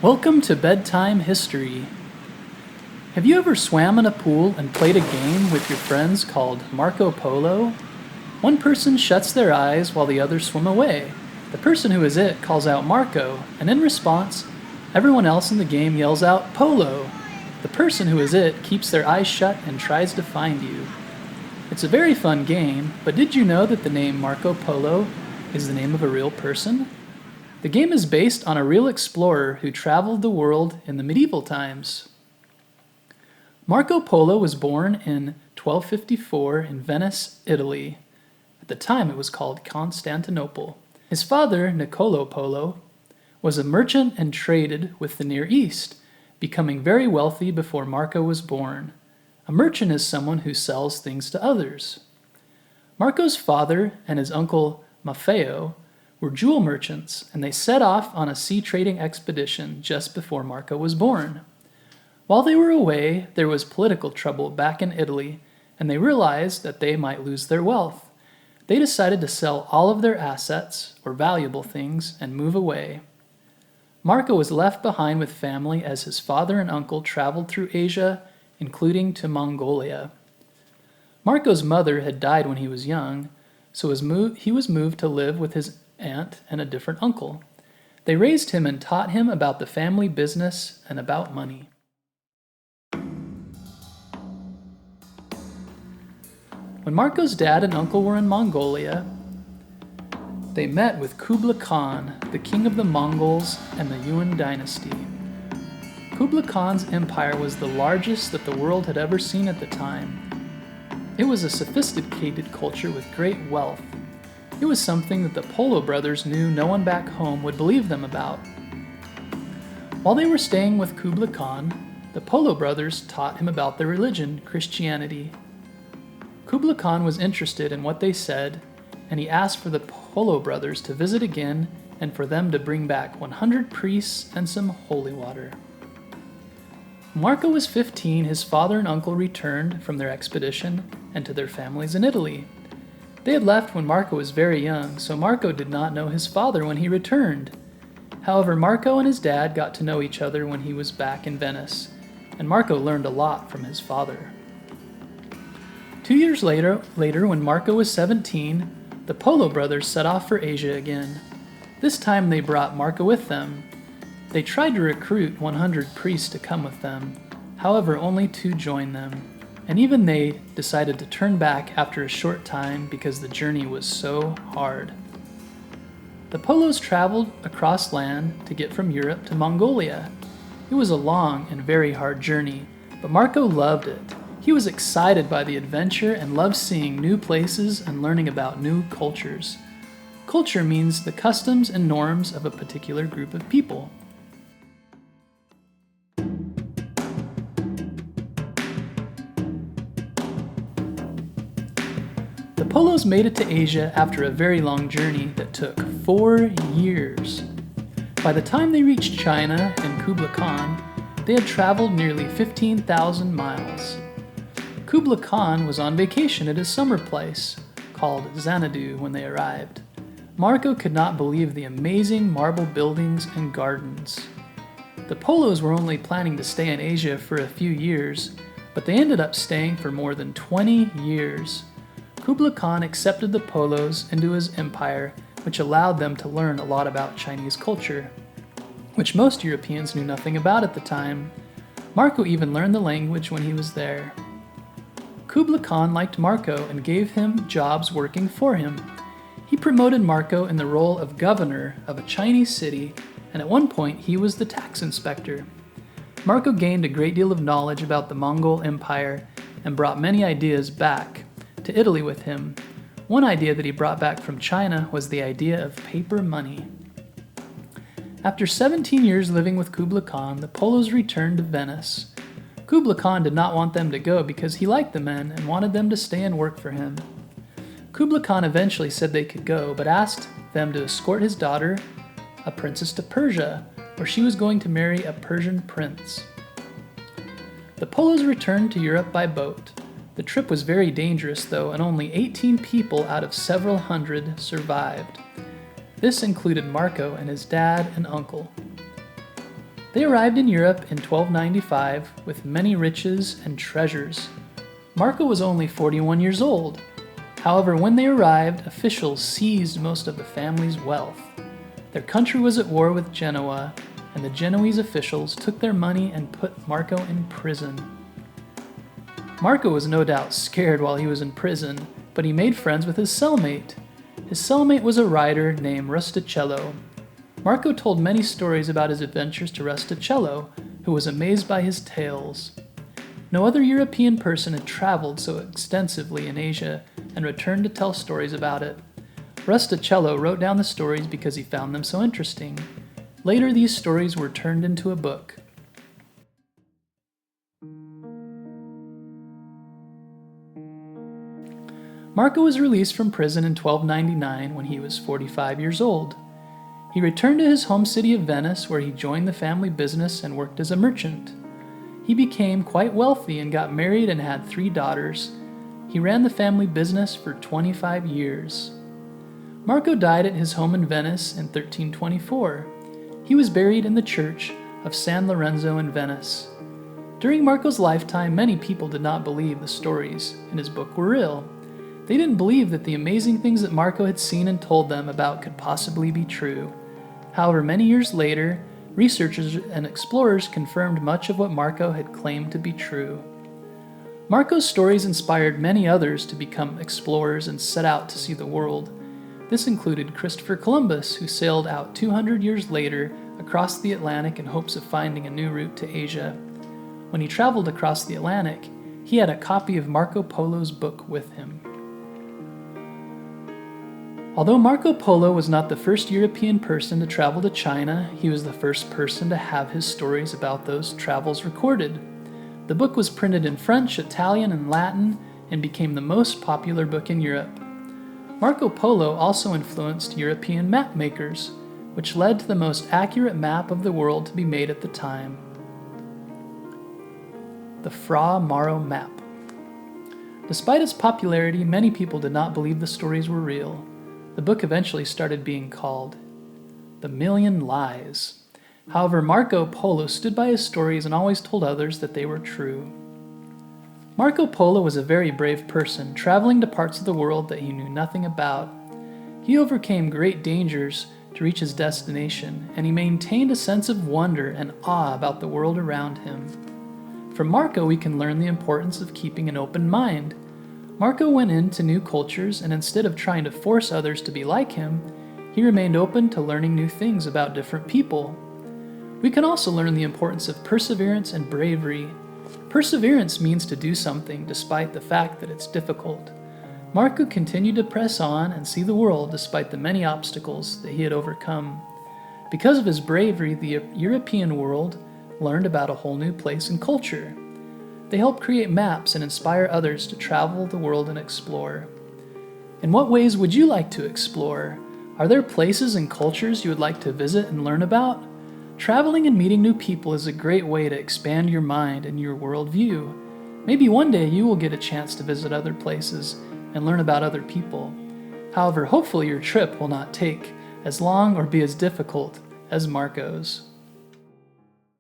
Welcome to Bedtime History. Have you ever swam in a pool and played a game with your friends called Marco Polo? One person shuts their eyes while the others swim away. The person who is it calls out Marco, and in response, everyone else in the game yells out Polo. The person who is it keeps their eyes shut and tries to find you. It's a very fun game, but did you know that the name Marco Polo is the name of a real person? The game is based on a real explorer who traveled the world in the medieval times. Marco Polo was born in 1254 in Venice, Italy. At the time it was called Constantinople. His father, Niccolo Polo, was a merchant and traded with the Near East, becoming very wealthy before Marco was born. A merchant is someone who sells things to others. Marco's father and his uncle Maffeo were jewel merchants, and they set off on a sea trading expedition just before Marco was born. While they were away, there was political trouble back in Italy, and they realized that they might lose their wealth. They decided to sell all of their assets, or valuable things, and move away. Marco was left behind with family as his father and uncle traveled through Asia, including to Mongolia. Marco's mother had died when he was young, so he was moved to live with his aunt and a different uncle. They raised him and taught him about the family business and about money. When Marco's dad and uncle were in Mongolia, they met with Kublai Khan, the king of the Mongols and the Yuan dynasty. Kublai Khan's empire was the largest that the world had ever seen at the time. It was a sophisticated culture with great wealth. It was something that the Polo brothers knew no one back home would believe them about. While they were staying with Kublai Khan, the Polo brothers taught him about their religion, Christianity. Kublai Khan was interested in what they said, and he asked for the Polo brothers to visit again and for them to bring back 100 priests and some holy water. When Marco was 15, his father and uncle returned from their expedition and to their families in Italy. They had left when Marco was very young, so Marco did not know his father when he returned. However, Marco and his dad got to know each other when he was back in Venice, and Marco learned a lot from his father. 2 years later, when Marco was 17, the Polo brothers set off for Asia again. This time they brought Marco with them. They tried to recruit 100 priests to come with them. However, only 2 joined them. And even they decided to turn back after a short time because the journey was so hard. The Polos traveled across land to get from Europe to Mongolia. It was a long and very hard journey, but Marco loved it. He was excited by the adventure and loved seeing new places and learning about new cultures. Culture means the customs and norms of a particular group of people. The Polos made it to Asia after a very long journey that took 4 years. By the time they reached China and Kublai Khan, they had traveled nearly 15,000 miles. Kublai Khan was on vacation at his summer place, called Xanadu, when they arrived. Marco could not believe the amazing marble buildings and gardens. The Polos were only planning to stay in Asia for a few years, but they ended up staying for more than 20 years. Kublai Khan accepted the Polos into his empire, which allowed them to learn a lot about Chinese culture, which most Europeans knew nothing about at the time. Marco even learned the language when he was there. Kublai Khan liked Marco and gave him jobs working for him. He promoted Marco in the role of governor of a Chinese city, and at one point he was the tax inspector. Marco gained a great deal of knowledge about the Mongol Empire and brought many ideas back to Italy with him. One idea that he brought back from China was the idea of paper money. After 17 years living with Kublai Khan, the Polos returned to Venice. Kublai Khan did not want them to go because he liked the men and wanted them to stay and work for him. Kublai Khan eventually said they could go, but asked them to escort his daughter, a princess, to Persia, where she was going to marry a Persian prince. The Polos returned to Europe by boat. The trip was very dangerous though, and only 18 people out of several hundred survived. This included Marco and his dad and uncle. They arrived in Europe in 1295 with many riches and treasures. Marco was only 41 years old. However, when they arrived, officials seized most of the family's wealth. Their country was at war with Genoa, and the Genoese officials took their money and put Marco in prison. Marco was no doubt scared while he was in prison, but he made friends with his cellmate. His cellmate was a writer named Rustichello. Marco told many stories about his adventures to Rustichello, who was amazed by his tales. No other European person had traveled so extensively in Asia and returned to tell stories about it. Rustichello wrote down the stories because he found them so interesting. Later, these stories were turned into a book. Marco was released from prison in 1299 when he was 45 years old. He returned to his home city of Venice, where he joined the family business and worked as a merchant. He became quite wealthy and got married and had 3 daughters. He ran the family business for 25 years. Marco died at his home in Venice in 1324. He was buried in the church of San Lorenzo in Venice. During Marco's lifetime, many people did not believe the stories in his book were real. They didn't believe that the amazing things that Marco had seen and told them about could possibly be true. However, many years later, researchers and explorers confirmed much of what Marco had claimed to be true. Marco's stories inspired many others to become explorers and set out to see the world. This included Christopher Columbus, who sailed out 200 years later across the Atlantic in hopes of finding a new route to Asia. When he traveled across the Atlantic, he had a copy of Marco Polo's book with him. Although Marco Polo was not the first European person to travel to China, he was the first person to have his stories about those travels recorded. The book was printed in French, Italian, and Latin, and became the most popular book in Europe. Marco Polo also influenced European map makers, which led to the most accurate map of the world to be made at the time. The Fra Mauro Map. Despite its popularity, many people did not believe the stories were real. The book eventually started being called The Million Lies. However, Marco Polo stood by his stories and always told others that they were true. Marco Polo was a very brave person, traveling to parts of the world that he knew nothing about. He overcame great dangers to reach his destination, and he maintained a sense of wonder and awe about the world around him. From Marco, we can learn the importance of keeping an open mind. Marco went into new cultures, and instead of trying to force others to be like him, he remained open to learning new things about different people. We can also learn the importance of perseverance and bravery. Perseverance means to do something despite the fact that it's difficult. Marco continued to press on and see the world despite the many obstacles that he had overcome. Because of his bravery, the European world learned about a whole new place and culture. They helped create maps and inspire others to travel the world and explore. In what ways would you like to explore? Are there places and cultures you would like to visit and learn about? Traveling and meeting new people is a great way to expand your mind and your worldview. Maybe one day you will get a chance to visit other places and learn about other people. However, hopefully your trip will not take as long or be as difficult as Marco's.